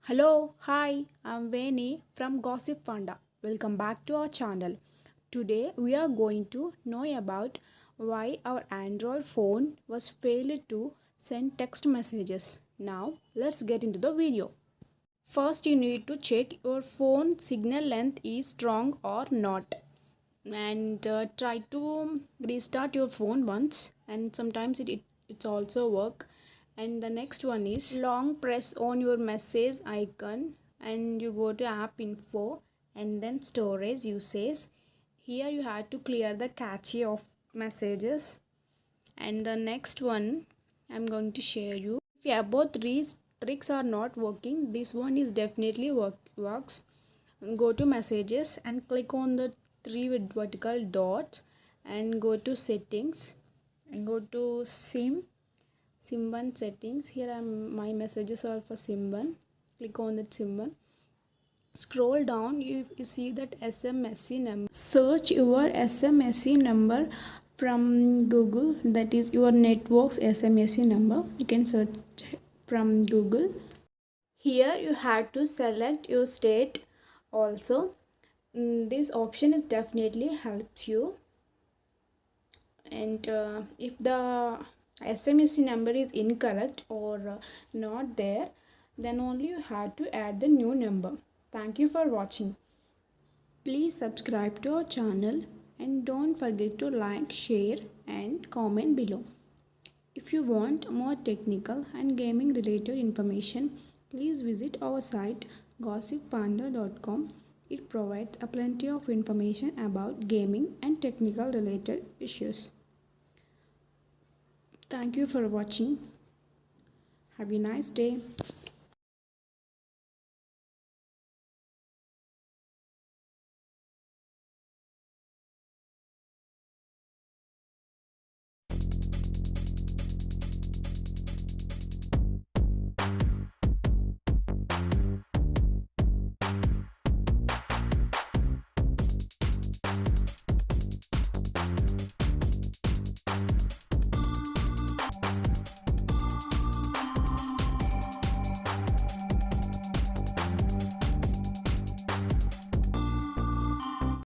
Hello, hi, I'm Vani from Gossipfunda. Welcome back to our channel. Today we are going to know about why our Android phone was failed to send text messages. Now let's get into the video. First you need to check your phone signal length is strong or not, and try to restart your phone once, and sometimes it's also work. And the next one is long press on your message icon and you go to app info and then storage usage. Here you have to clear the cache of messages. And the next one I'm going to share you. If your both these tricks are not working, this one is definitely works. Go to messages and click on the three with vertical dots and go to settings and go to sim1 settings. Here my messages are for sim1. Click on that sim1. Scroll down, you see that smsc number. Search your smsc number from Google, that is your network's smsc number. You can search from Google. Here you have to select your state also. This option is definitely helps you. And if the SMS number is incorrect or not there, then only you have to add the new number. Thank you for watching. Please subscribe to our channel and don't forget to like, share and comment below. If you want more technical and gaming related information, please visit our site gossipfunda.com. It provides a plenty of information about gaming and technical related issues. Thank you for watching. Have a nice day.